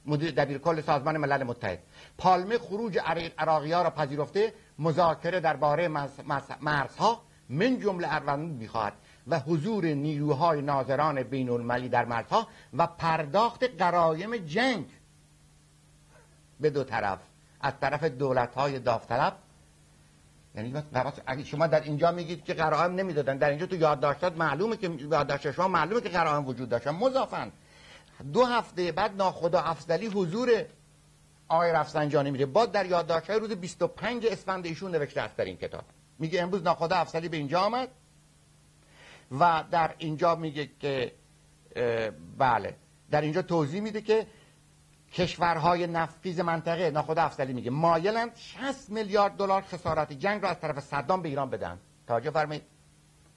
مدیر دبیرکل سازمان ملل متحد. پالمه خروج عراقی‌ها را پذیرفته، مذاکره درباره مرزها من جمله اروند می‌خواهد. و حضور نیروهای ناظران بین المللی در مرزها و پرداخت غرایم جنگ به دو طرف از طرف دولت‌های داوطلب. یعنی اگه شما در اینجا میگید که غرائم نمیدادن، در اینجا تو یادداشتات معلومه که یادداشت شما معلومه که غرائم وجود داشتن. مضافاً 2 هفته بعد ناخدا افضلی حضور آقای رفسنجانی میره، با در یادداشت‌های روز 25 اسفند ایشون نوشته است در این کتاب، میگه امروز ناخدا افضلی به اینجا آمد و در اینجا میگه که بله، در اینجا توضیح میده که کشورهای نفتخیز منطقه، ناخدا افضلی میگه مایلند 60 میلیارد دلار خسارات جنگ را از طرف صدام به ایران بدن. توجه فرمایید،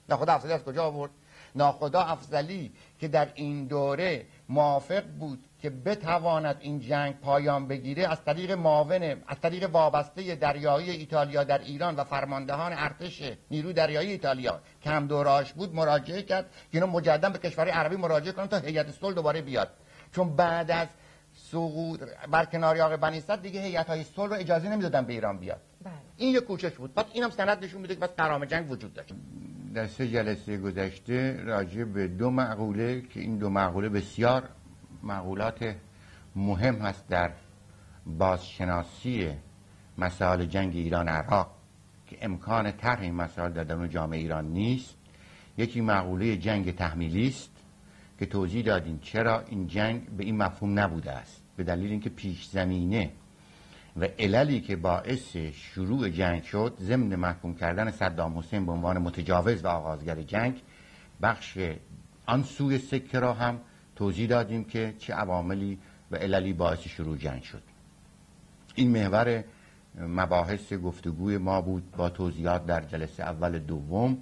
ناخدا افضلی از کجا آورد؟ ناخدا افضلی که در این دوره موافق بود که بتواند این جنگ پایان بگیره، از طریق معاون، از طریق وابسته دریایی ایتالیا در ایران و فرماندهان ارتش نیروی دریایی ایتالیا که هم دوره‌اش بود مراجعه کرد که اینا مجددا به کشورهای عربی مراجعه کنن تا هیئت صلح دوباره بیاد، چون بعد از سقوط برکناری آقای بنی صدر دیگه هیئت‌های صلح رو اجازه نمیدادن به ایران بیاد. این یک کوشش بود. بعد اینم سند نشون میده که بس غرام جنگ وجود داشت. در 3 جلسه گذشته راجع به 2 مقوله که این 2 مقوله بسیار مقولات مهم هست در بازشناسی مسائل جنگ ایران عراق که امکان طرح این مسائل در درون جامعه ایران نیست. یکی مقوله جنگ تحمیلی است که توضیح دادیم چرا این جنگ به این مفهوم نبوده است، به دلیل اینکه پیش زمینه و عللی که باعث شروع جنگ شد ضمن محکوم کردن صدام حسین به عنوان متجاوز و آغازگر جنگ، بخش آن سوی سکه را هم توضیح دادیم که چه عواملی و عللی باعث شروع جنگ شد. این محور مباحث گفتگوی ما بود با توضیحات در جلسه اول دوم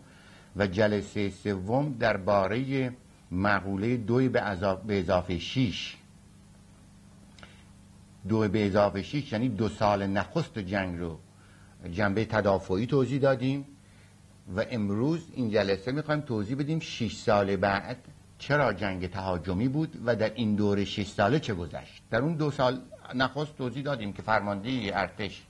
و جلسه سوم درباره مقوله 2 به اضافه 6. 2 به اضافه 6 یعنی 2 سال نخست جنگ رو جنبه تدافعی توضیح دادیم و امروز این جلسه میخوایم توضیح بدیم 6 سال بعد چرا جنگ تهاجمی بود و در این دوره 6 ساله چه گذشت. در اون 2 سال نخست توضیح دادیم که فرماندهی ارتش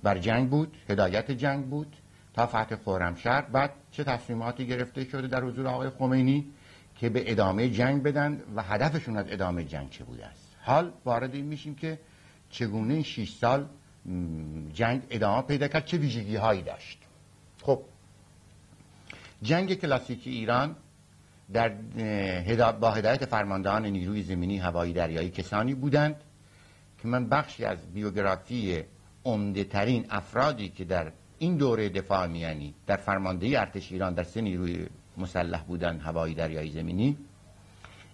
بر جنگ بود، هدایت جنگ بود تا فتح خرمشهر. بعد چه تصمیماتی گرفته شده در حضور آقای خمینی که به ادامه جنگ بدن و هدفشون از ادامه جنگ چه بوده است. حال وارد این میشیم که چگونه 6 سال جنگ ادامه پیدا کرد، چه ویژگی هایی داشت. خب جنگ کلاسیک ایران در با هدایت فرماندهان نیروی زمینی، هوایی، دریایی کسانی بودند که من بخشی از بیوگرافی عمده ترین افرادی که در این دوره دفاع میانی در فرماندهی ارتش ایران در 3 نیروی مسلح بودن، هوایی، دریایی، زمینی،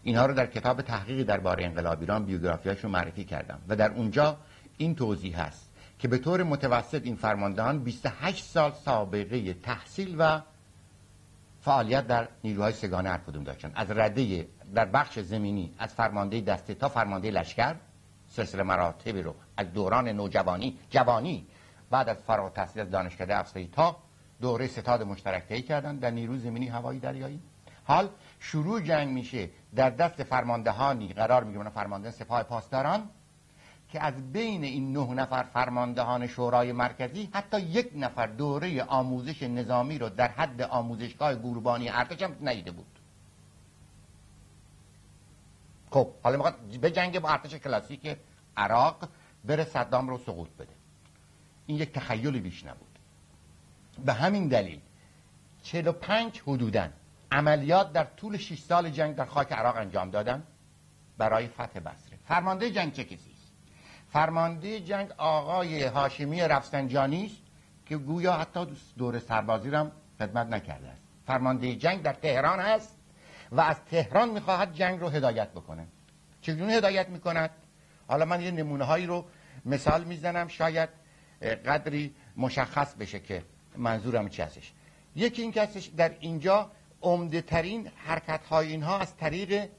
اینها رو در کتاب تحقیقی درباره انقلاب ایران بیوگرافیاشو معرفی کردم و در اونجا این توضیح هست که به طور متوسط این فرماندهان 28 سال سابقه تحصیل و فعالیت در نیروهای سگانه هر کدوم داشتن. از رده در بخش زمینی از فرمانده دسته تا فرمانده لشکر، سلسله مراتب رو از دوران نوجوانی، جوانی، بعد از فارغ التحصیل از دانشکده افسری تا دوره ستاد مشترک طی کردن در نیروی زمینی، هوایی، دریایی. حال شروع جنگ میشه در دست فرماندهانی قرار میگیرن فرمانده سپاه پاسداران که از بین این 9 نفر فرماندهان شورای مرکزی حتی 1 نفر دوره آموزش نظامی رو در حد آموزشگاه گوربانی ارتش هم ندیده بود. خب حالا میخواد به جنگ با ارتش کلاسیک عراق بره صدام رو سقوط بده. این یک تخیلی بیش نبود. به همین دلیل 45 حدوداً عملیات در طول 6 سال جنگ در خاک عراق انجام دادن برای فتح بصره. فرمانده جنگ چه کسی است؟ فرمانده جنگ آقای هاشمی رفسنجانی است که گویا حتی دور سربازی را هم خدمت نکرده است. فرمانده جنگ در تهران است و از تهران میخواهد جنگ رو هدایت بکنه. چگونه هدایت میکند؟ حالا من یه نمونه هایی رو مثال میزنم شاید قدری مشخص بشه که منظورم چی هستش. یکی این که در اینجا عمده ترین حرکت های اینها از طریق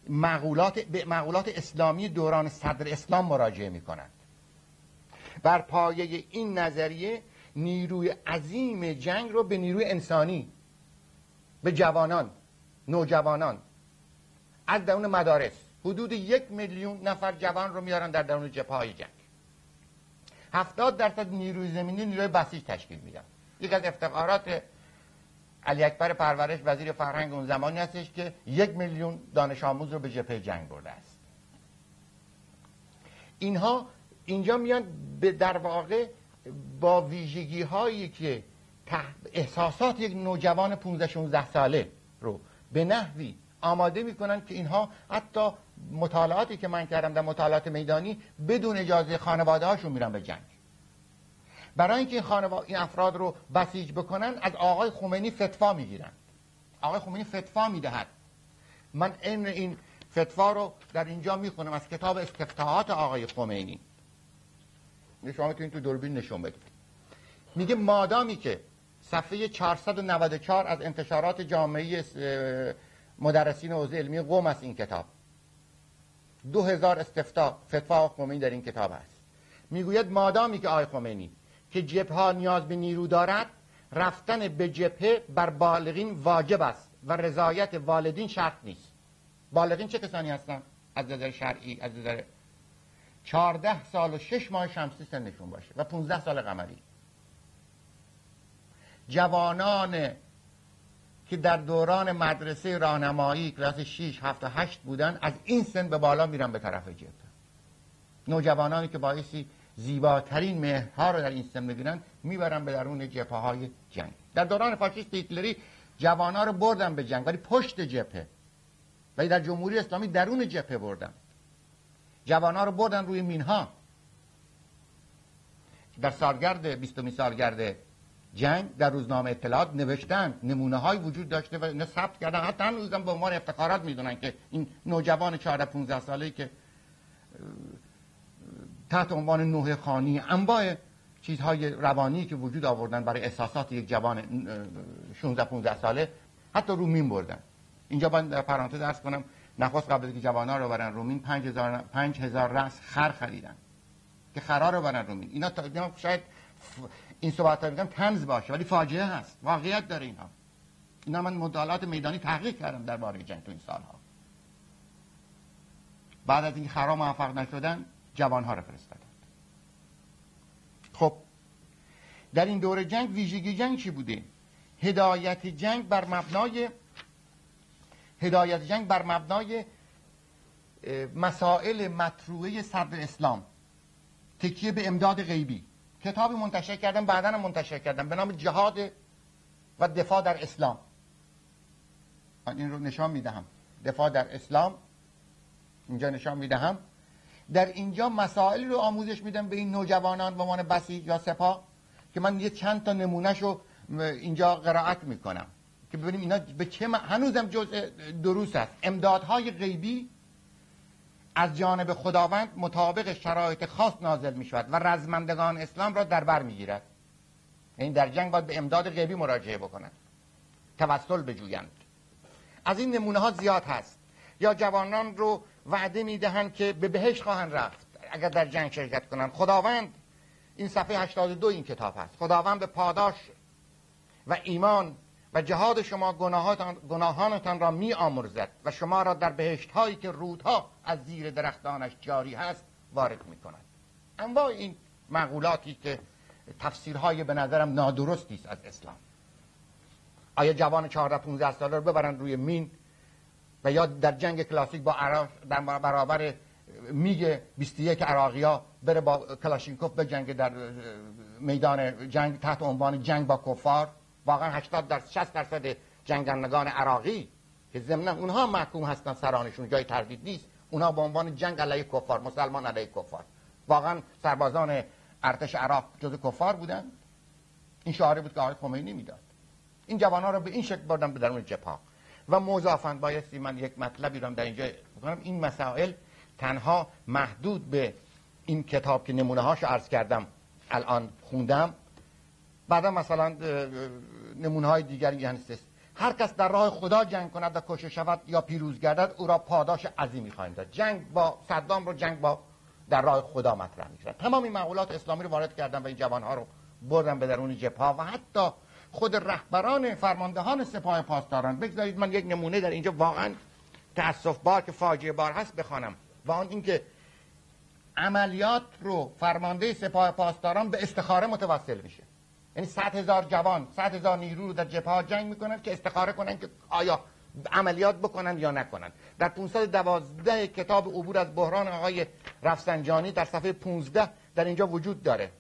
مقولات اسلامی دوران صدر اسلام مراجعه می کنند. بر پایه این نظریه نیروی عظیم جنگ رو به نیروی انسانی، به جوانان، نوجوانان از درون مدارس حدود 1 میلیون نفر جوان رو میارن در درون جبهه‌های جنگ. 70% نیروی زمینی نیروی بسیج تشکیل میدن. یک از افتخارات علی اکبر پرورش وزیر فرهنگ اون زمانی هستش که 1 میلیون دانش آموز رو به جبهه جنگ برده است. اینها اینجا میان در واقع با ویژگی هایی که احساسات یک نوجوان 15-16 ساله رو به نحوی آماده میکنن که اینها حتی مطالعاتی که من کردم در مطالعات میدانی بدون اجازه خانواده هاشون میرن به جنگ. برای اینکه این افراد رو بسیج بکنن از آقای خمینی فتوا میگیرن. آقای خمینی فتوا میدهد. من این فتوا رو در اینجا میخونم از کتاب استفتاحات آقای خمینی. شما میتونید تو دوربین نشون بدید. میگه مادامی که صفحه 494 از انتشارات جامعه مدرسین حوزه علمی قم است این کتاب. 2000 فتوا خمینی در این کتاب است. میگوید مادامی که آقای خمینی که جبهه نیاز به نیرو دارد، رفتن به جبهه بر بالغین واجب است و رضایت والدین شرط نیست. بالغین چه کسانی هستن؟ از نظر شرعی، از نظر 14 سال و 6 ماه شمسی سنشون باشه و 15 سال قمری. جوانان که در دوران مدرسه راهنمایی کلاس 6 7 و 8 بودن از این سن به بالا میرن به طرف جبهه. نوجوانانی که بایستی زیباترین مهرها رو در این سن بگیرن میبرن به درون جبهه های جنگ. در دوران فاشیست هیتلری جوانا رو بردن به جنگ ولی پشت جبهه، ولی در جمهوری اسلامی درون جبهه بردن. جوانا رو بردن روی مینها. در سالگرد 20 سالگرد جنگ در روزنامه اطلاعات نوشتن، نمونه های وجود داشته و اینا ثبت کردن، حتی هنوزم به عنوان افتخارات میدونن که این نوجوان 14-15 ساله‌ای که تحت عنوان نوح خانی انواع چیزهای روانی که وجود آوردن برای احساسات یک جوان 16-15 ساله حتی رو مین بردن. اینجا من در پرانتز عرض کنم نخست قبل از که جوانا رو برن رو مین 5000 رأس خر خریدن که خرا رو برن رو مین. اینا شاید این صحبت ها میگم طنز باشه ولی فاجعه هست، واقعیت داره اینها. اینا من مطالعات میدانی تحقیق کردم درباره جنگ تو این سالها. بعد از اینکه خرا موفق نشدن جوانها رو فرستادن. خب در این دوره جنگ ویژگی جنگ چی بوده؟ هدایت جنگ بر مبنای مسائل مطروحه صدر اسلام، تکیه به امداد غیبی. کتابی منتشر کردم، بعداً منتشر کردم به نام جهاد و دفاع در اسلام. من این رو نشان میدهم، دفاع در اسلام اینجا نشان میدهم. در اینجا مسائل رو آموزش میدم به این نوجوانان به عنوان بسیج یا سپاه که من یه چند تا نمونهش رو اینجا قرائت میکنم که ببینیم اینا به چه هنوزم جزء دروس است. امدادهای غیبی از جانب خداوند مطابق شرایط خاص نازل می شود و رزمندگان اسلام را در بر می گیرد. این در جنگ باید به امداد غیبی مراجعه بکنند، توسل بجویند. از این نمونه ها زیاد هست. یا جوانان رو وعده می دهند که به بهشت خواهند رفت اگر در جنگ شرکت کنند. خداوند، این صفحه 82 این کتاب هست، خداوند به پاداش و ایمان و جهاد شما گناهانتان را می آمرزد و شما را در بهشت هایی که رودها از زیر درختانش جاری هست وارد می کند. انواع این مقولاتی که تفسیرهای به نظرم نادرستی است از اسلام. آیا جوان 14-15 ساله رو ببرن روی مین و یا در جنگ کلاسیک با عراق در برابر میگ 21 عراقیا بره با کلاشینکوف به جنگ در میدان جنگ تحت عنوان جنگ با کفار؟ واقعا 60% جنگندگان عراقی که ضمن اونها محکوم هستن سرانشون، جای تردید نیست، اونها به عنوان جنگ علیه کفار، مسلمان علیه کفار، واقعا سربازان ارتش عراق جز کفار بودن؟ این شعاری بود که آقای خمینی میداد. این جوانان رو به این شکل بردن به درون جبهه. و مضافاً بایستی من یک مطلبی رو در اینجا بگم، این مسائل تنها محدود به این کتاب که نمونه هاشو عرض کردم الان خوندم، بعدا مثلا نمونه های دیگری هست. هر کس در راه خدا جنگ کند و کشته شود یا پیروز گردد او را پاداش عظیمی خواهند داد. جنگ با صدام رو جنگ با در راه خدا مطرح می‌کرد. تمام این معقولات اسلامی رو وارد کردن و این جوانها رو بردن به درون جبهه و حتی خود رهبران فرماندهان سپاه پاسداران. بگذارید من یک نمونه در اینجا واقعا تأسف بار که فاجعه بار هست بخوانم، و آن اینکه عملیات رو فرمانده سپاه پاسداران به استخاره متوسل میشه. یعنی 100,000 جوان 100,000 نیرو رو در جبهه جنگ میکنن که استخاره کنن که آیا عملیات بکنن یا نکنن. در 512 کتاب عبور از بحران آقای رفسنجانی در صفحه 15 در اینجا وجود داره.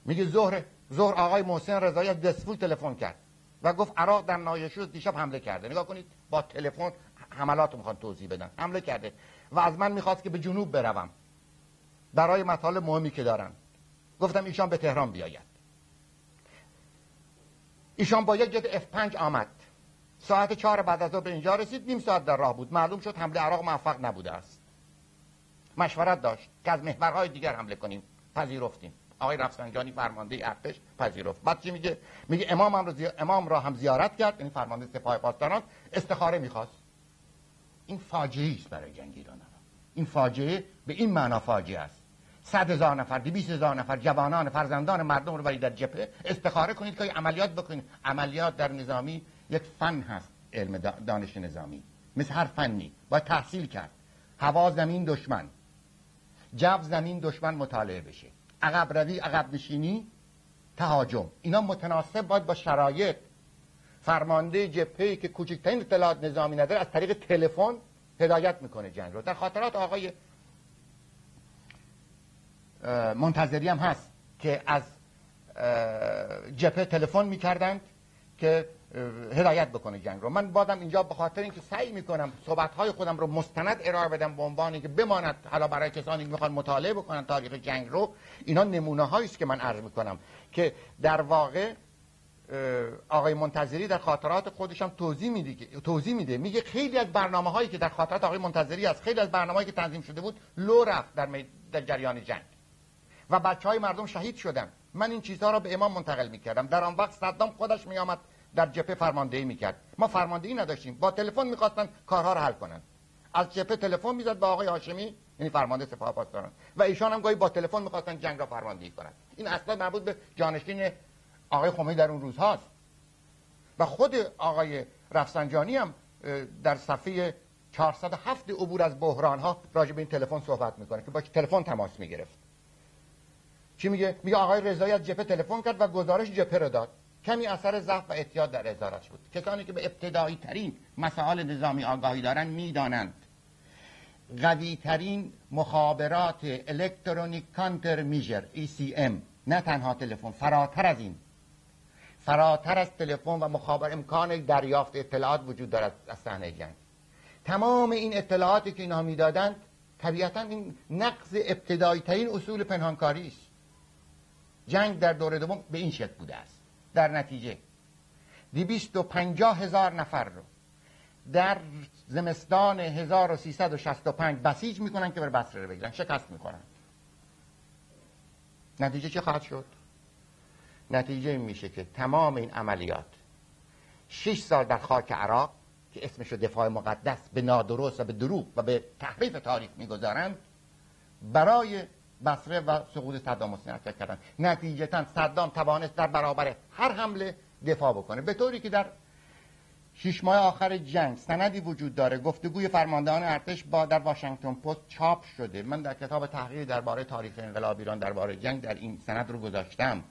میگه ظهر آقای محسن رضایی از دسفول تلفن کرد و گفت عراق در نایشوز دیشب حمله کرده. نگاه کنید، با تلفن حملات رو میخوان توضیح بدن. حمله کرده و از من میخواست که به جنوب بروم برای مطالب مهمی که دارن. گفتم ایشان به تهران بیاید. ایشان با یک جت F5 آمد. ساعت 4 بعد از ظهر به اینجا رسید. نیم ساعت در راه بود. معلوم شد حمله عراق موفق نبوده است. مشورت داشت که از محورهای دیگر حمله کنیم. پذیرفتیم. آقای رفسنجانی فرمانده ارتش پذیرفت. بعد چی میگه؟ میگه امام را هم زیارت کرد، یعنی فرمانده سپاه پاسداران، استخاره میخواست. این فاجعه است برای جنگ ایران. این فاجعه به این معنا فاجعه است. 100,000 نفر، 200,000 نفر جوانان فرزندان مردم رو برید در جبهه استخاره کنید که عملیات بکنید. عملیات در نظامی یک فن هست، علم دانش نظامی مثل هر فنی باید تحصیل کرد. هوا زمین دشمن، جو زمین دشمن مطالعه بشه، عقب روی عقب نشینی تهاجم، اینا متناسب باید با شرایط. فرمانده جبهه‌ای که کوچکترین اطلاعات نظامی نداره از طریق تلفن هدایت میکنه جنگ رو. در خاطرات آقای منتظری هم هست که از جبهه تلفن میکردند که هدایت بکنه جنگ رو. من بازم اینجا به خاطر اینکه سعی میکنم صحبت‌های خودم رو مستند ارائه بدم به عنوانی که بماند حالا برای کسانی که میخوان مطالعه بکنن تاریخ جنگ رو، اینا نمونه‌هایی است که من عرض میکنم که در واقع آقای منتظری در خاطرات خودش هم توضیح میده. میگه خیلی از برنامه‌هایی که در خاطرات آقای منتظری است، خیلی از برنامه‌هایی که تنظیم شده بود لو رفت در جریان جنگ و بچهای مردم شهید شدن. من این چیزها را به امام منتقل میکردم. در آن وقت صدام خودش میآمد در جبهه فرماندهی میکرد. ما فرماندهی نداشتیم، با تلفن میخواستن کارها رو حل کنن. از جبهه تلفن میزد به آقای هاشمی، یعنی فرمانده سپاه پاسداران، و ایشان هم گاهی با تلفن میخواستن جنگ را فرماندهی کنن. این اصلا مربوط به جانشین آقای خمینی در اون روزهاست. و خود آقای رفسنجانی هم در صفحه 407 عبور از بحران ها راجع به این تلفن صحبت میکنه که با تلفن تماس میگرفت. چی میگه؟ میگه آقای رضایی از جبهه تلفن کرد و گزارش جبهه رو داد. کمی اثر ضعف و احتیاط در ازارش بود. کسانی که به ابتدایی ترین مسائل نظامی آگاهی دارن میدانند قوی ترین مخابرات الکترونیک کانتر میجر ECM، نه تنها تلفن، فراتر از این، فراتر از تلفن و مخابر امکان دریافت اطلاعات وجود دارد از صحنه جنگ. تمام این اطلاعاتی که اینها میدادند طبیعتا این نقض ابتدایی ترین اصول پنهانکاری است. جنگ در دوره دوم به این شکل بوده است. در نتیجه 250,000 نفر رو در زمستان 1365 بسیج میکنن که بر بصره رو بگیرن، شکست میخورن. نتیجه چه خواهد شد؟ نتیجه این میشه که تمام این عملیات 6 سال در خاک عراق که اسمشو دفاع مقدس به نادرست و به دروغ و به تحریف تاریخ میگذارند برای بصره و سقوط صدام حسین حرکت کردن. نتیجتا صدام توانست در برابر هر حمله دفاع بکنه، به طوری که در 6 ماه آخر جنگ سندی وجود داره، گفتگوی فرماندهان ارتش با در واشنگتن پست چاپ شده. من در کتاب تحقیق درباره تاریخ انقلاب ایران درباره جنگ در این سند رو گذاشتم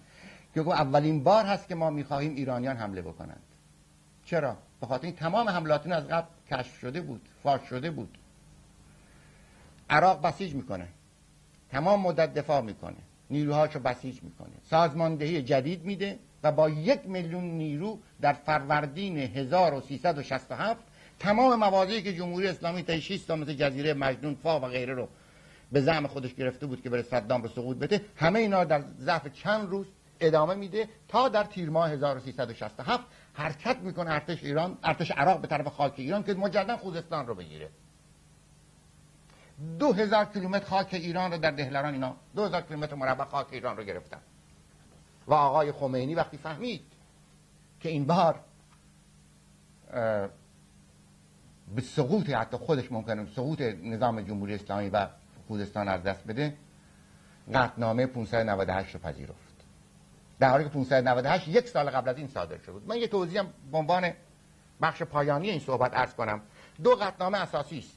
که اولین بار هست که ما می‌خواهیم ایرانیان حمله بکنند. چرا؟ به خاطر این تمام حملاتون از قبل کشف شده بود، فاش شده بود. عراق بسیج میکنه، تمام مدت دفاع میکنه، نیروهاشو بسیج میکنه، سازماندهی جدید میده و با 1,000,000 نیرو در فروردین 1367 تمام مواضعی که جمهوری اسلامی تا 6 تا مثل جزیره مجنون، فا و غیره رو به زعم خودش گرفته بود که بره صدام رو سقوط بده، همه اینا در ظرف چند روز ادامه میده تا در تیر ماه 1367 حرکت میکنه ارتش عراق به طرف خاک ایران که مجددا خوزستان رو بگیره. 2000 کیلومتر خاک ایران رو در دهلران اینا 2000 کیلومتر مربع خاک ایران رو گرفتن. و آقای خمینی وقتی فهمید که این بار به سقوط حتی خودش ممکنه سقوط نظام جمهوری اسلامی و خوزستان از دست بده، قطعنامه 598 رو پذیرفت. در حالی که 598 1 سال قبل از این صادر شده بود. من یه توضیحم به عنوان بخش پایانی این صحبت عرض کنم. 2 قطعنامه اساسی است.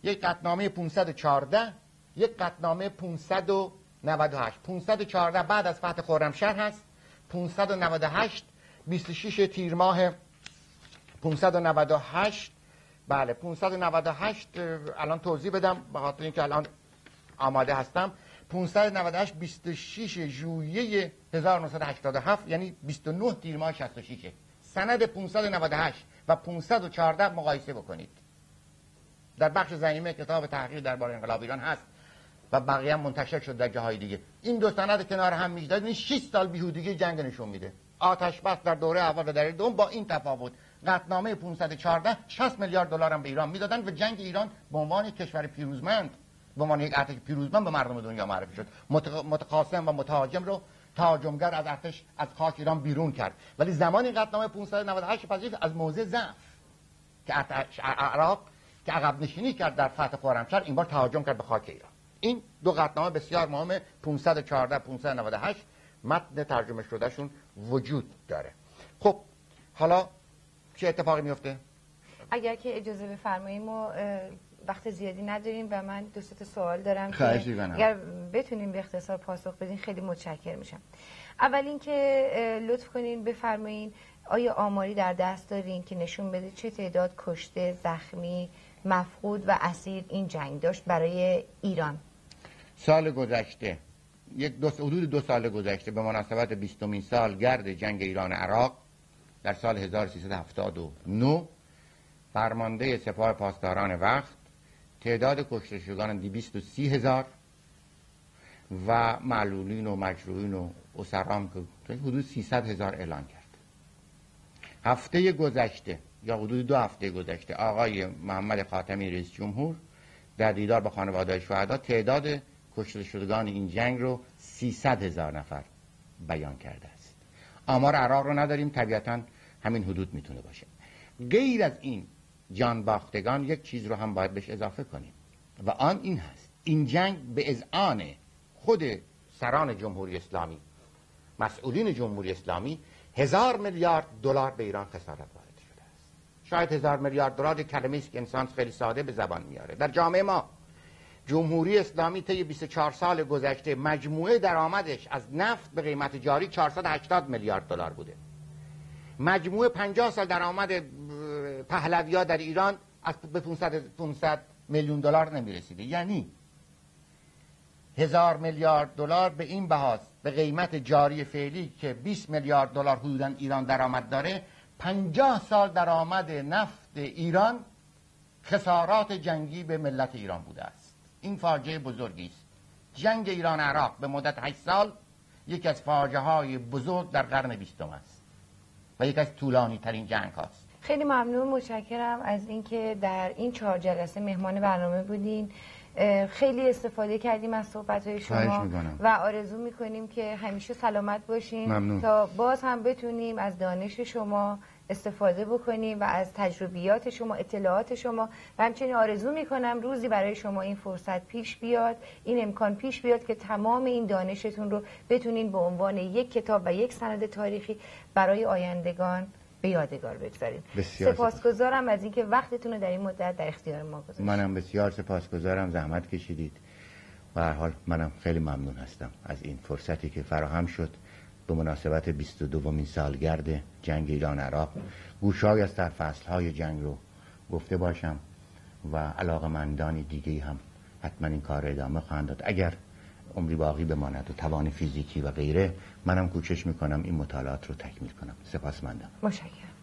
یک قطعنامه 514، یک قطعنامه 599. 98 514 بعد از فتح خرمشهر هست. 598 26 تیر ماه 598. بله 598 الان توضیح بدم به خاطر اینکه الان آماده هستم. 598 26 ژوئیه 1987 یعنی 29 تیر ماه 66. سند 598 و 514 مقایسه بکنید. در بخش ضمیمه کتاب تحقیق درباره انقلاب ایران هست و بقیه هم منتشر شد در جاهای دیگه. این دو سند کنار هم می‌ذارید، این 6 سال بیهودگی جنگ نشون میده. آتش بس در دوره اول و در دوم با این تفاوت قطعنامه 514 60 میلیارد دلار هم به ایران میدادن و جنگ ایران به عنوان کشور پیروزمند، به عنوان یک ارتش پیروزمند به مردم دنیا معرفی شد. متخاصم و متهاجم رو تهاجمگر از ارتش از خاک ایران بیرون کرد. ولی زمانی قطعنامه 598 پذیرفت از موضع ضعف که ارتش عراق که عقب نشینی کرد در فتح خرمشهر این بار تهاجم کرد به خاک ایران. این دو قطعنامه بسیار مهمه. 514 598 متن ترجمه شده شون وجود داره. خب حالا چه اتفاقی میفته؟
اگر که اجازه بفرمایید ما وقت زیادی نداریم و من دو تا سوال دارم که اگر بتونیم به اختصار پاسخ بدین خیلی متشکر میشم. اول اینکه لطف کنین بفرمایید آیا آماری در دست دارین که نشون بده چه تعداد کشته، زخمی، مفقود و اسیر این جنگ داشت برای ایران؟
سال گذشته حدود 2 سال گذشته به مناسبت 20مین سالگرد جنگ ایران عراق در سال 1379 فرمانده سپاه پاسداران وقت تعداد کشته شدگان 230,000 و معلولین و مجروحین و اسرام که حدود 300,000 اعلان کرد. هفته گذشته یا حدود 2 هفته گذشته آقای محمد خاتمی رئیس جمهور در دیدار با خانواده شهدا تعداد کشته شدگان این جنگ رو 300,000 نفر بیان کرده است. آمار عراق رو نداریم، طبیعتاً همین حدود میتونه باشه. غیر از این جان باختگان یک چیز رو هم باید بهش اضافه کنیم و آن این هست: این جنگ به اذعان خود سران جمهوری اسلامی، مسئولین جمهوری اسلامی، 1000 میلیارد دلار به ایران خسارت وارد شده است. شاید 1000 میلیارد دلار کلمه‌ای است که انسان خیلی ساده به زبان میاره. در جامعه ما جمهوری اسلامی طی 24 سال گذشته مجموعه درآمدش از نفت به قیمت جاری 480 میلیارد دلار بوده. مجموعه 50 سال درآمد پهلوی‌ها در ایران از به 500 میلیون دلار نمی‌رسیده. یعنی 1000 میلیارد دلار به این بهاس به قیمت جاری فعلی که 20 میلیارد دلار حدوداً ایران درآمد داره، 50 سال درآمد نفت ایران خسارات جنگی به ملت ایران بوده است. این فاجعه بزرگی است. جنگ ایران عراق به مدت 8 سال یکی از فاجعه‌های بزرگ در قرن 20 است و یکی از طولانی ترین جنگ هاست.
خیلی ممنون، متشکرم از اینکه در این 4 جلسه مهمان برنامه بودین. خیلی استفاده کردیم از صحبت‌های شما و آرزو می‌کنیم که همیشه سلامت باشین.
ممنون.
تا باز هم بتونیم از دانش شما استفاده بکنیم و از تجربیات شما، اطلاعات شما، و همچنین آرزو میکنم روزی برای شما این فرصت پیش بیاد، این امکان پیش بیاد که تمام این دانشتون رو بتونین به عنوان یک کتاب و یک سند تاریخی برای آیندگان به یادگار بگذارین. سپاسگزارم از اینکه وقتتون رو در این مدت در اختیار ما گذاشتید.
منم بسیار سپاسگزارم، زحمت کشیدید و هر حال منم خیلی ممنون هستم از این فرصتی که فراهم شد به مناسبت 22مین سالگرد جنگ ایران عراق گوشه‌ای از فصل‌های جنگ رو گفته باشم و علاقه‌مندانی دیگه هم حتما این کار ادامه خواهند داد. اگر عمری باقی بماند و توان فیزیکی و غیره، منم کوشش میکنم این مطالعات رو تکمیل کنم. سپاسمندم.
متشکرم.